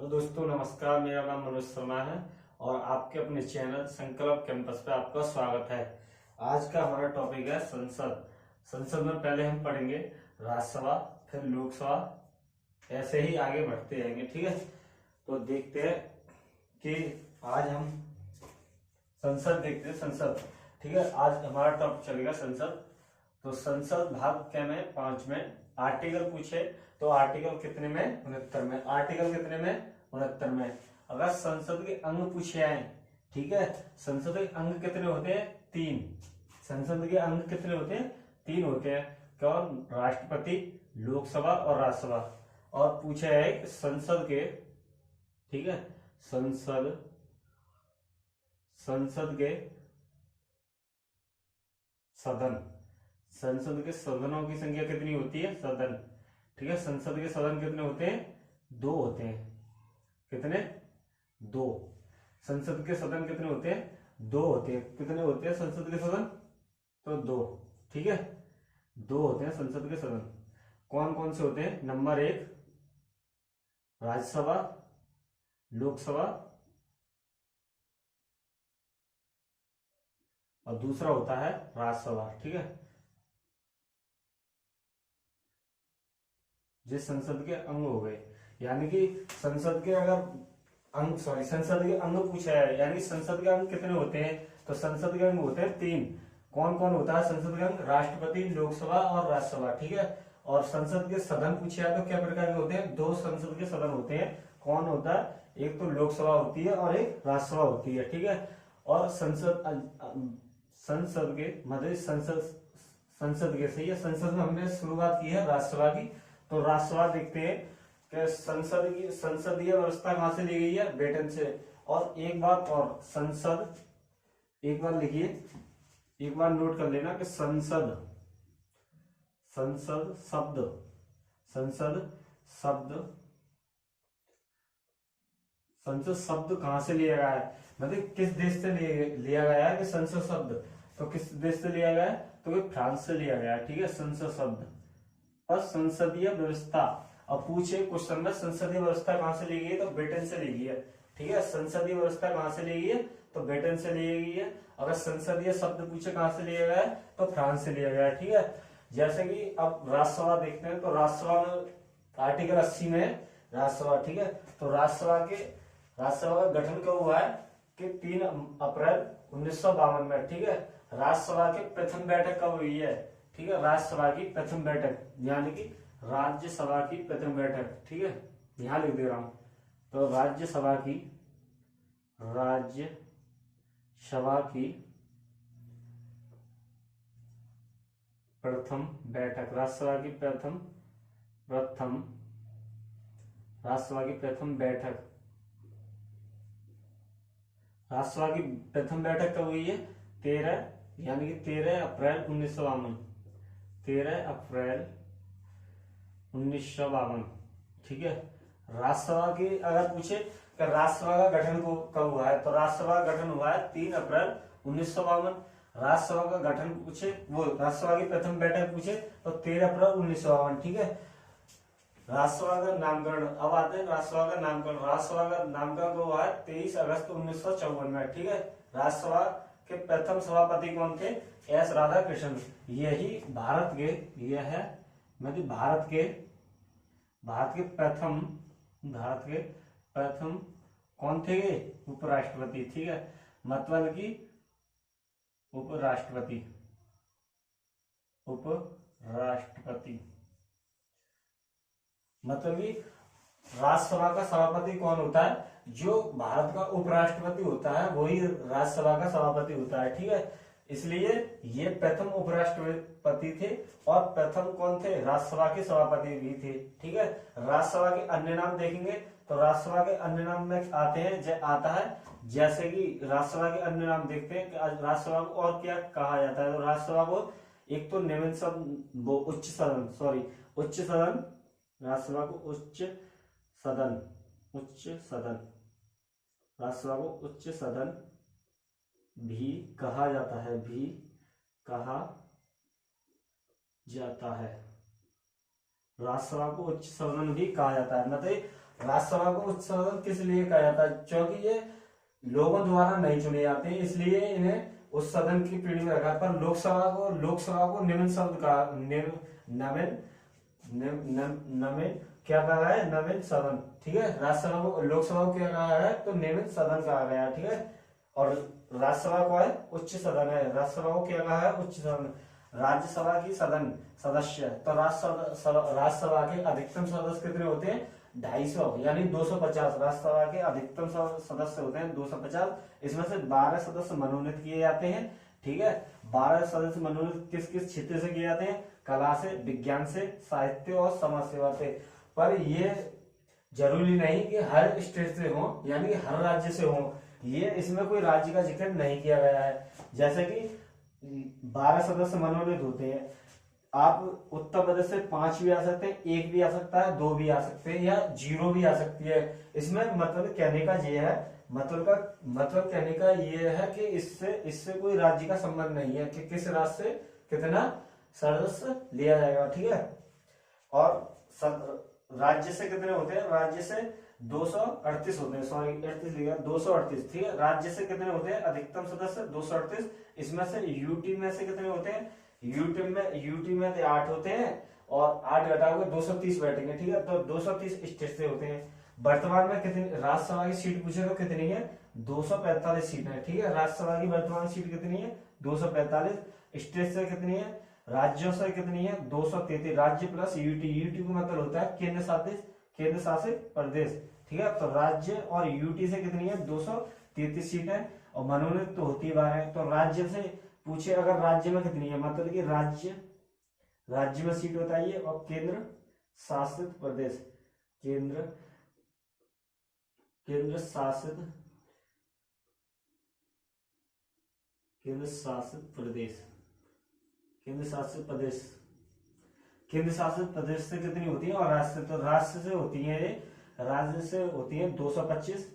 Hello दोस्तों, नमस्कार। मेरा नाम मनोज शर्मा है और आपके अपने चैनल संकल्प कैंपस पे आपका स्वागत है। आज का हमारा टॉपिक है संसद। संसद में पहले हम पढ़ेंगे राज्यसभा, फिर लोकसभा, ऐसे ही आगे बढ़ते जाएंगे। ठीक है, तो देखते हैं कि आज हम संसद देखते हैं। संसद, ठीक है, आज हमारा टॉपिक चलेगा संसद। तो संसद भाग क्या में 5 में आर्टिकल पूछे तो आर्टिकल कितने में 69 में, आर्टिकल कितने में 69 में। अगर संसद के अंग पूछे आए, ठीक है, संसद के अंग कितने होते हैं 3। संसद के अंग कितने होते हैं 3 होते हैं। कौन? राष्ट्रपति, लोकसभा और राज्यसभा। और पूछे है संसद के, ठीक है, संसद के सदन, संसद के सदनों की संख्या कितनी होती है? सदन, ठीक है, संसद के सदन कितने होते हैं? 2 होते हैं। कितने? 2। संसद के सदन कितने होते हैं? 2 होते हैं। कितने होते हैं संसद के सदन? तो 2, ठीक है, 2 होते हैं संसद के सदन। कौन कौन से होते हैं? नंबर 1 राज्यसभा, लोकसभा, और दूसरा होता है राज्यसभा। ठीक है, जो संसद के अंग हो गए, यानी कि संसद के अगर संसद के अंग पूछा है, यानी कि संसद के अंग कितने होते हैं? तो संसद के अंग होते हैं 3। कौन कौन होता है संसद के अंग? राष्ट्रपति, लोकसभा और राज्यसभा। ठीक है, और संसद के सदन पूछे है तो क्या प्रकार के होते हैं? 2 संसद के सदन होते हैं। कौन होता है? एक तो लोकसभा होती है और एक राज्यसभा होती है। ठीक है, और संसद के मतलब संसद के, सही है, संसद में हमने शुरुआत की है राज्यसभा की। तो राज्यसभा देखते हैं कि संसदीय व्यवस्था कहां से ली गई है? ब्रिटेन से। और एक बात और, संसद, एक बार लिखिए, एक बार नोट कर लेना कि संसद शब्द कहां से लिया गया है, मतलब किस देश से लिया गया है कि संसद शब्द? तो किस देश से लिया गया है? तो ये फ्रांस से लिया गया है। ठीक है, संसद शब्द। और संसदीय व्यवस्था, अब पूछे क्वेश्चन में संसदीय व्यवस्था कहां से ली गई है? तो ब्रिटेन से ली गई है। ठीक है, संसदीय व्यवस्था कहां से ली गई है? तो ब्रिटेन से ली गई है। अगर संसदीय शब्द पूछे कहां से लिया गया है? तो फ्रांस से लिया गया है। ठीक है, जैसे कि अब राज्यसभा देखते हैं तो राज्यसभा में आर्टिकल 80 में राज्यसभा, ठीक है, तो राज्यसभा का गठन कब हुआ है? कि 3 अप्रैल 1952 में। ठीक है, राज्यसभा की प्रथम बैठक कब हुई है? ठीक है, राज्यसभा की प्रथम बैठक, यानी कि राज्यसभा की प्रथम बैठक। ठीक है, यहां लिख दे रहा हूं। तो राज्यसभा की प्रथम बैठक, राज्यसभा की प्रथम बैठक कब हुई है? 13, यानी कि 13 अप्रैल 1952, 13 अप्रैल 1952। ठीक है, राज्यसभा की अगर पूछे कि राज्यसभा का गठन कब हुआ है? तो राज्यसभा का गठन हुआ है 3 अप्रैल 1952। राज्यसभा का गठन पूछे, वो राज्यसभा की प्रथम बैठक पूछे तो 13 अप्रैल 1952। ठीक है, राज्यसभा का नामकरण, अब आते हैं राज्यसभा का नामकरण। राज्यसभा का नामकरण कब हुआ है? 23 अगस्त 1954 में। ठीक है, राज्यसभा के प्रथम सभापति कौन थे? एस राधाकृष्णन। यही भारत के प्रथम कौन थे? उपराष्ट्रपति। ठीक है, मतलब कि उपराष्ट्रपति मतलब कि राज्यसभा का सभापति कौन होता है? जो भारत का उपराष्ट्रपति होता है वही राज्यसभा का सभापति होता है। ठीक है, इसलिए ये प्रथम उपराष्ट्रपति थे और प्रथम कौन थे? राज्यसभा के सभापति भी थे। ठीक है, राज्यसभा के अन्य नाम देखेंगे तो राज्यसभा के अन्य नाम में आते हैं, आता है, जैसे कि राज्यसभा के अन्य नाम देखते हैं कि राज्यसभा को और क्या कहा जाता है। तो राज्यसभा को एक तो निम्न सदन, उच्च सदन, राज्यसभा को उच्च सदन भी कहा जाता है, राज्यसभा को उच्च सदन भी कहा जाता है। मतलब राज्यसभा को उच्च सदन किस लिए कहा जाता है? क्योंकि ये लोगों द्वारा नहीं चुने जाते हैं, इसलिए इन्हें उस सदन की पीढ़ी में रखा। पर लोकसभा को निम्न शब्द का नवीन नवीन क्या कहा है? नवीन सदन। ठीक है, राज्यसभा को लोकसभा को क्या कहा है? तो निम्न सदन कहा गया है। ठीक है, और राज्यसभा को है उच्च सदन है। राज्यसभा को क्या कहा है? उच्च सदन। राज्यसभा की सदन सदस्य, तो राज्यसभा के अधिकतम सदस्य कितने होते हैं? 250 यानी 250। राज्यसभा के अधिकतम सदस्य होते हैं 250। इसमें से 12 सदस्य मनोनीत किए जाते हैं। ठीक है, 12 सदस्य मनोनीत किस किस क्षेत्र से किए जाते हैं? कला से, विज्ञान से, साहित्य और समाज सेवा से। पर ये जरूरी नहीं कि हर स्टेट से हो, यानी कि हर राज्य से हो। ये इसमें कोई राज्य का जिक्र नहीं किया गया है। जैसे कि 12 सदस्य मनोनीत होते हैं, आप उत्तर प्रदेश से 5 भी आ सकते हैं, 1 भी आ सकता है, 2 भी आ सकते हैं, या 0 भी आ सकती है। इसमें मतलब कहने का ये है, मतलब कहने का ये है कि इससे कोई राज्य का संबंध नहीं है कि किस राज्य से कितना सदस्य लिया जाएगा। ठीक है, और राज्य से कितने होते हैं? राज्य से 238 होते हैं, सॉरी 38 लिखा, 238। ठीक है, राज्य से कितने होते हैं? अधिकतम सदस्य 238। इसमें से यूटी में से कितने होते हैं? यूटी में तो 8 होते हैं, और 8 घटाओगे 230 बैठेंगे। ठीक है, तो 230 स्टेट से होते हैं। वर्तमान में कितनी राज्यसभा की सीट पूछे तो कितनी है? 245 सीट है। ठीक है, राज्यसभा की वर्तमान सीट कितनी है? 245। स्टेट से कितनी है? राज्यों से कितनी है? 233। राज्य प्लस यूटी, यूटी को मतलब होता है केंद्र शासित प्रदेश। ठीक है, तो राज्य और यूटी से कितनी है? 233 सीट है, और मनोनीत तो होती 12 है। तो राज्य से पूछे अगर राज्य में कितनी है, मतलब कि राज्य में सीट बताइए, और केंद्र शासित प्रदेश, केंद्र शासित से कितनी होती है? और राज्य से, तो राज्य से होती है 225।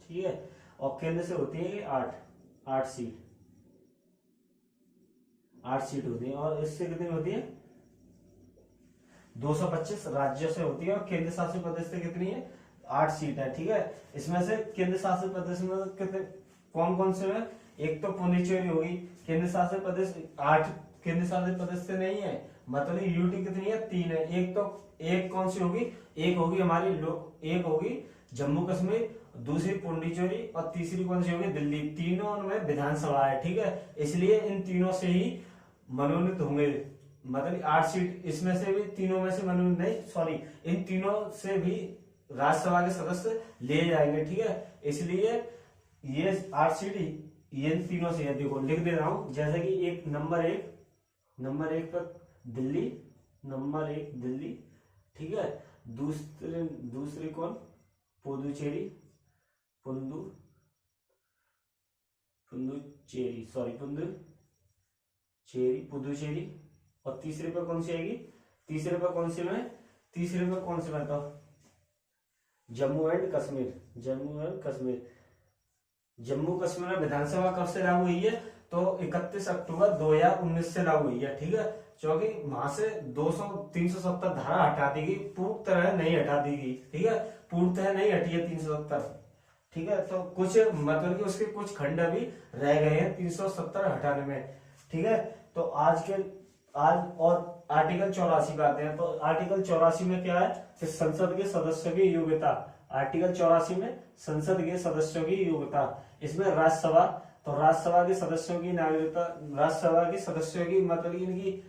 ठीक है, और केंद्र से होती है 8 सीट, 8 सीट होती है। और इससे कितनी होती है? 225 राज्यों से होती है, और केंद्र शासित प्रदेश से कितनी है? 8 सीट है। ठीक है, इसमें से केंद्र शासित प्रदेश में कितने कौन कौन से है? एक तो पुडुचेरी होगी। केंद्र शासित प्रदेश 8 केंद्र शासित प्रदेश से नहीं है, मतलब यूटी कितनी है? 3 है। एक कौन सी होगी? एक होगी एक होगी जम्मू कश्मीर, दूसरी पुडुचेरी, और तीसरी कौन सी होगी? दिल्ली। तीनों में विधानसभा है। ठीक है, इसलिए इन तीनों से ही मनोनीत होंगे, मतलब 8 सीट इसमें से भी, तीनों में से मनोनीत नहीं, सॉरी, इन तीनों से भी राज्यसभा के सदस्य ले जाएंगे। ठीक है, इसलिए ये 8 सीट ये तीनों से है। देखो लिख दे रहा हूं, जैसे कि नंबर एक पर दिल्ली, नंबर 1 दिल्ली। ठीक है, दूसरी कौन? पुडुचेरी, पुडुचेरी। और तीसरे पे कौन सी आएगी? तीसरे पे कौन सी बताओ? जम्मू एंड कश्मीर में विधानसभा कब से लागू हुई है? तो 31 अक्टूबर 2019 से लागू हुई है। ठीक है, क्योंकि वहां से 370 धारा हटा दी गई, पूर्ण तरह नहीं हटा दी गई। ठीक है, पूर्णतः नहीं हटी है 370। ठीक है, तो कुछ मतलब कि उसके कुछ खंड अभी रह गए हैं 370 हटाने में। ठीक है, तो आज और आर्टिकल 84 पे आते हैं। तो आर्टिकल 84 में क्या है कि संसद के सदस्यों की योग्यता। आर्टिकल 84 में संसद के सदस्यों की योग्यता। इसमें राज्यसभा, तो राज्यसभा के सदस्यों की नागरिकता, राज्यसभा के सदस्यों की मतलब इनकी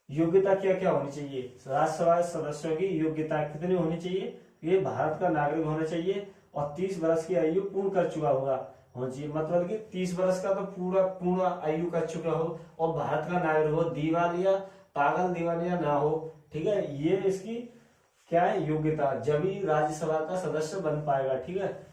योग्यता क्या क्या होनी चाहिए? राज्यसभा सदस्यों की योग्यता कितनी होनी चाहिए? ये भारत का नागरिक होना चाहिए, और 30 वर्ष की आयु पूर्ण कर चुका होना चाहिए, मतलब कि 30 वर्ष का तो पूर्ण आयु कर चुका हो, और भारत का नागरिक हो, दिवालिया ना हो। ठीक है, ये इसकी क्या है? योग्यता। जब ही राज्यसभा का सदस्य बन पाएगा। ठीक है,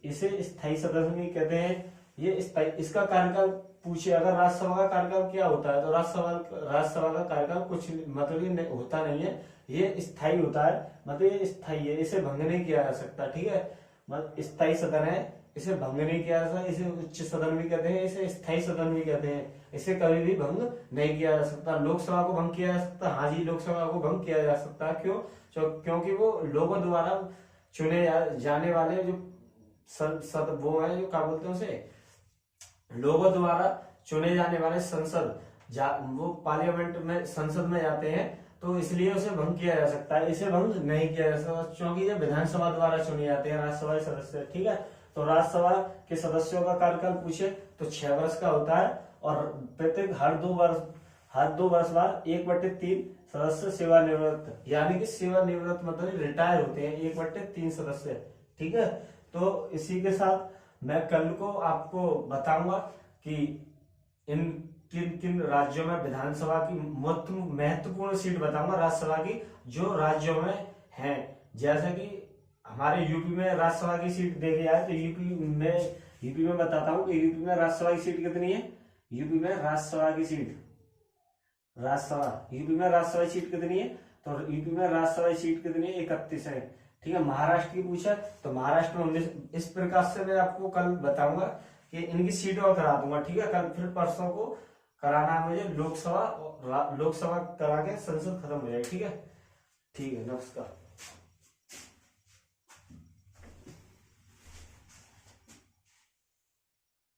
इसे स्थायी सदस्य भी कहते हैं। ये इसका कार्यकाल पूछे अगर राज्यसभा का कार्यकाल क्या होता है, तो राज्यसभा का कार्यकाल कुछ मतलब ये होता नहीं है, ये स्थायी होता है, मतलब ये स्थायी है, इसे भंग नहीं किया जा सकता। ठीक है, मतलब स्थायी सदन है, इसे भंग नहीं किया जा सकता। इसे उच्च सदन भी कहते हैं, इसे स्थायी सदन भी कहते हैं। इसे कभी भी भंग नहीं किया जा सकता। लोकसभा को भंग किया जा सकता? हाँ जी, लोकसभा को भंग किया जा सकता है। क्यों? क्योंकि वो लोगों द्वारा चुने जाने वाले जो वो है, जो क्या बोलते हैं उसे, लोगों द्वारा चुने जाने वाले संसद वो पार्लियामेंट में, संसद में जाते हैं, तो इसलिए उसे भंग किया जा सकता है। इसे भंग नहीं किया जा सकता क्योंकि ये विधानसभा द्वारा चुने जाते हैं राज्यसभा के सदस्य, ठीक है। तो राज्यसभा के सदस्यों का कार्यकाल पूछे तो 6 वर्ष का होता है, और प्रत्येक हर 2 वर्ष बाद 1/3 सदस्य सेवानिवृत्त, यानी कि सेवानिवृत्त मतलब रिटायर होते हैं, 1/3 सदस्य, ठीक है। तो इसी के साथ मैं कल को आपको बताऊंगा कि इन किन किन राज्यों में विधानसभा की महत्वपूर्ण सीट बताऊंगा राज्यसभा की, जो राज्यों में है। जैसे कि हमारे यूपी में राज्यसभा की सीट देखी जाए तो यूपी में बताता हूँ कि यूपी में राज्यसभा की सीट कितनी है। यूपी में राज्यसभा की सीट कितनी है, तो यूपी में राज्यसभा की सीट कितनी है, 31 है, ठीक है। महाराष्ट्र की पूछा तो महाराष्ट्र में 19। इस प्रकार से मैं आपको कल बताऊंगा कि इनकी सीट और करा दूंगा, ठीक है। कल फिर परसों को कराना है मुझे लोकसभा करा के संसद खत्म हो जाएगी, ठीक है। नमस्कार।